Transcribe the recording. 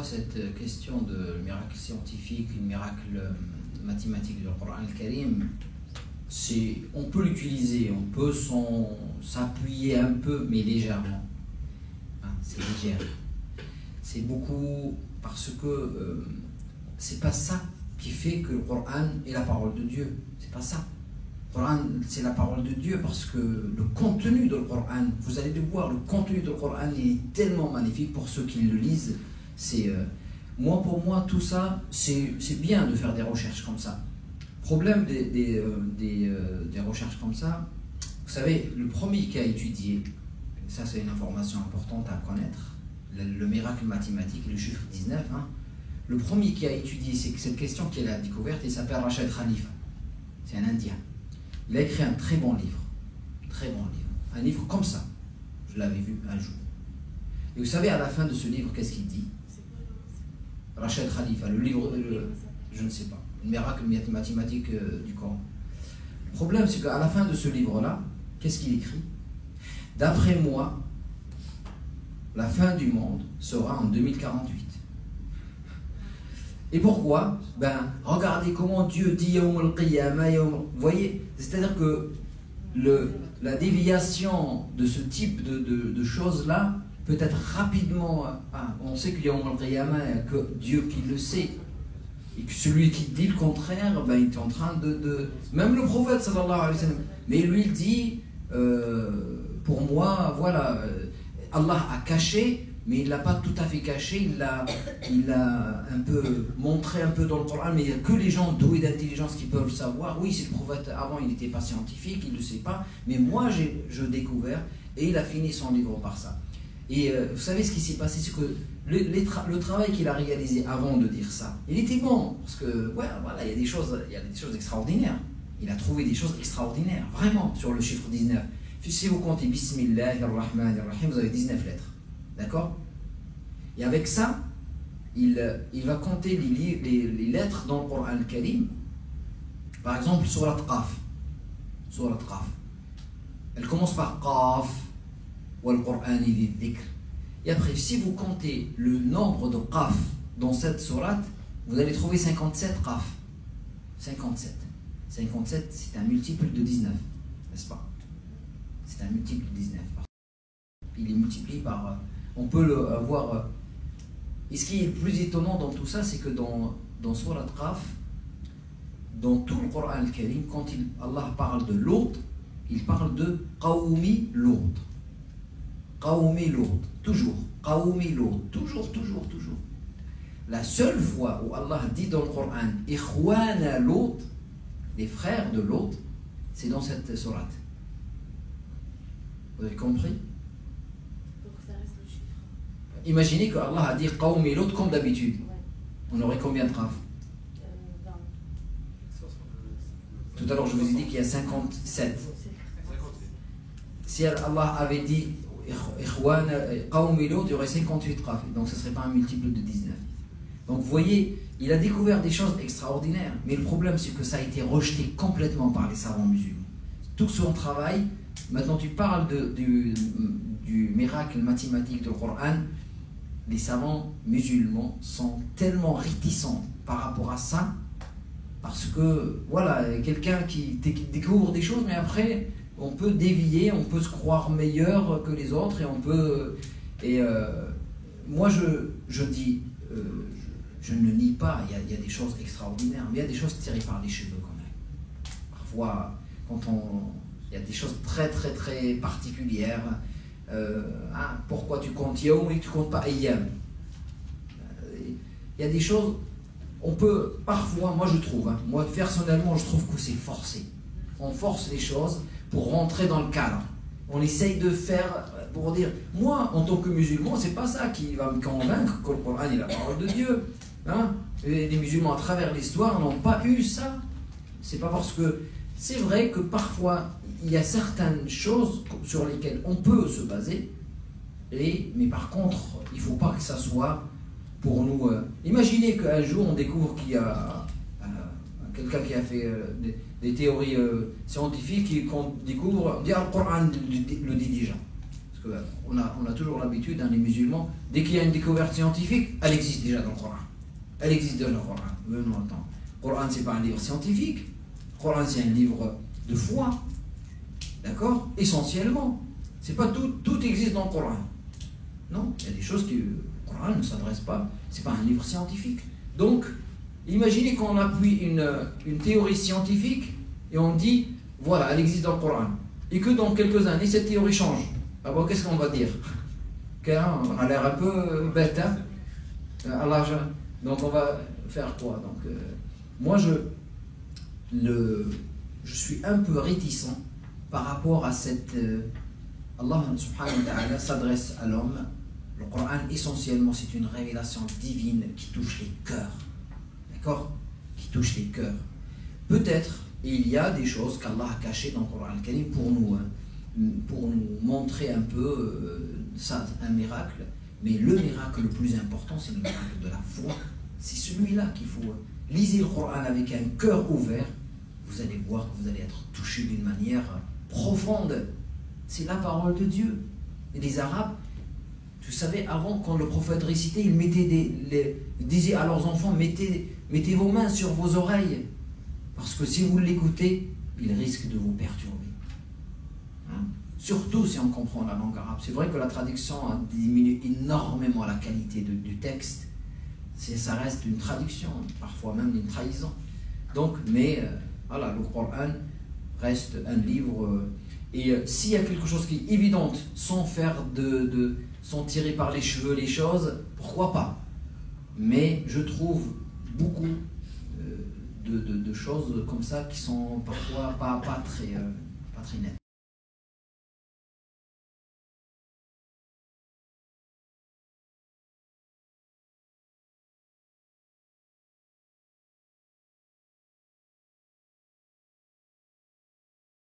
fois cette question de miracle scientifique, le miracle mathématique du Coran al-Karim, on peut l'utiliser, on peut s'appuyer un peu, mais légèrement. Hein, c'est léger. C'est beaucoup parce que c'est pas ça qui fait que le Coran est la parole de Dieu. C'est pas ça. Le Coran, c'est la parole de Dieu parce que le contenu du Coran, vous allez le voir, le contenu du Coran, il est tellement magnifique pour ceux qui le lisent. Pour moi, tout ça, c'est bien de faire des recherches comme ça. Problème des recherches comme ça, vous savez, le premier qui a étudié, ça c'est une information importante à connaître, le miracle mathématique, le chiffre 19, hein, le premier qui a étudié cette question qu'il a découverte, il s'appelle Rachid Khalifa, c'est un Indien. Il a écrit un très bon livre, un livre comme ça, je l'avais vu un jour. Et vous savez, à la fin de ce livre, qu'est-ce qu'il dit? Rachid Khalifa, le livre, je ne sais pas, le miracle mathématique du Coran. Le problème, c'est qu'à la fin de ce livre-là, qu'est-ce qu'il écrit? D'après moi, la fin du monde sera en 2048. Et pourquoi? Regardez comment Dieu dit Yawm al-Qiyamah, vous voyez, c'est-à-dire que la déviation de ce type de choses-là peut être rapidement. On sait qu'il y a Yawm al-Qiyamah, que Dieu qui le sait. Et que celui qui dit le contraire, il est en train de. Même le prophète sallallahu alayhi wa sallam. Mais lui il dit pour moi, voilà, Allah a caché, mais il ne l'a pas tout à fait caché, il l'a un peu montré un peu dans le Coran, mais il n'y a que les gens doués d'intelligence qui peuvent le savoir. Oui, c'est le prophète, avant il n'était pas scientifique, il ne le sait pas, mais moi je découvert, et il a fini son livre par ça. Et vous savez ce qui s'est passé, c'est que le travail qu'il a réalisé avant de dire ça, il était bon, parce que il y a des choses extraordinaires. Il a trouvé des choses extraordinaires, vraiment, sur le chiffre 19. Si vous comptez Bismillahir-Rahmanir-Rahim, vous avez 19 lettres. D'accord? Et avec ça, il va compter les lettres dans le Coran al-Karim. Par exemple, Surat Qaf. Surat Qaf. Elle commence par Qaf, wa al-Qur'ani lidh-dhikr. Et après, si vous comptez le nombre de Qaf dans cette sourate, vous allez trouver 57 Qaf. 57. 57, c'est un multiple de 19, n'est-ce pas? C'est un multiple de 19. Il est multiplié par. On peut le voir. Et ce qui est le plus étonnant dans tout ça, c'est que dans Surat Qaf, dans tout le Coran al-Karim, quand Allah parle de l'autre, il parle de Qawmi l'autre. Qawmi l'autre. Toujours. Qawmi l'autre. Toujours. La seule fois où Allah dit dans le Coran Ikhwana l'autre, les frères de l'autre, c'est dans cette sourate. Vous avez compris? Donc ça reste le chiffre. Imaginez que Allah a dit Qawmi l'autre comme d'habitude. Ouais. On aurait combien de Qaf? 20. Tout à l'heure je vous ai dit qu'il y a 57. Si Allah avait dit Qawmi l'autre, il y aurait 58 Qaf. Donc ce ne serait pas un multiple de 19. Donc vous voyez, il a découvert des choses extraordinaires. Mais le problème c'est que ça a été rejeté complètement par les savants musulmans. Tout son travail. Maintenant, tu parles du miracle mathématique du Coran. Les savants musulmans sont tellement réticents par rapport à ça, parce que, voilà, quelqu'un qui découvre des choses, mais après, on peut dévier, on peut se croire meilleur que les autres, et on peut. Moi, je dis, je ne nie pas, il y a des choses extraordinaires, mais il y a des choses tirées par les cheveux quand même. Parfois, il y a des choses très très très particulières. Pourquoi tu comptes Yaoum et tu comptes pas Ayyam? Il y a des choses, on peut parfois, moi je trouve, moi personnellement je trouve que c'est forcé. On force les choses pour rentrer dans le cadre. On essaye de faire, pour dire, moi en tant que musulman, c'est pas ça qui va me convaincre que le Coran est la parole de Dieu. Et les musulmans à travers l'histoire n'ont pas eu ça. C'est pas parce que. C'est vrai que parfois, il y a certaines choses sur lesquelles on peut se baser, mais par contre, il ne faut pas que ça soit pour nous. Imaginez qu'un jour, on découvre qu'il y a quelqu'un qui a fait des théories scientifiques et qu'on découvre, le Coran le dit déjà. Parce qu'on a toujours l'habitude, dans les musulmans, dès qu'il y a une découverte scientifique, elle existe déjà dans le Coran. Elle existe dans le Coran. Venons attendre. Le Coran, c'est pas un livre scientifique. Le Coran, c'est un livre de foi. D'accord? Essentiellement. C'est pas tout existe dans le Coran. Non, il y a des choses que le Coran ne s'adresse pas. C'est pas un livre scientifique. Donc, imaginez qu'on appuie une théorie scientifique et on dit, voilà, elle existe dans le Coran. Et que dans quelques années, cette théorie change. Ah bon, qu'est-ce qu'on va dire? On a l'air un peu bête, hein? Donc on va faire quoi? Donc, moi, je suis un peu réticent par rapport à cette... Allah subhanahu wa ta'ala s'adresse à l'homme. Le Coran, essentiellement, c'est une révélation divine qui touche les cœurs. D'accord? Qui touche les cœurs. Peut-être, il y a des choses qu'Allah a cachées dans le Coran al-Karim pour nous montrer un peu ça, un miracle. Mais le miracle le plus important, c'est le miracle de la foi. C'est celui-là qu'il faut... Lisez le Coran avec un cœur ouvert. Vous allez voir que vous allez être touché d'une manière profonde. C'est la parole de Dieu. Et les Arabes, vous savez, avant, quand le prophète récitait, ils disaient à leurs enfants, mettez vos mains sur vos oreilles. Parce que si vous l'écoutez, il risque de vous perturber. Hein? Surtout si on comprend la langue arabe. C'est vrai que la traduction a diminué énormément la qualité du texte. Ça reste une traduction, parfois même une trahison. Donc, mais voilà, le Coran reste un livre... et s'il y a quelque chose qui est évident, sans tirer par les cheveux les choses, pourquoi pas? Mais je trouve beaucoup de choses comme ça qui sont parfois pas très nettes.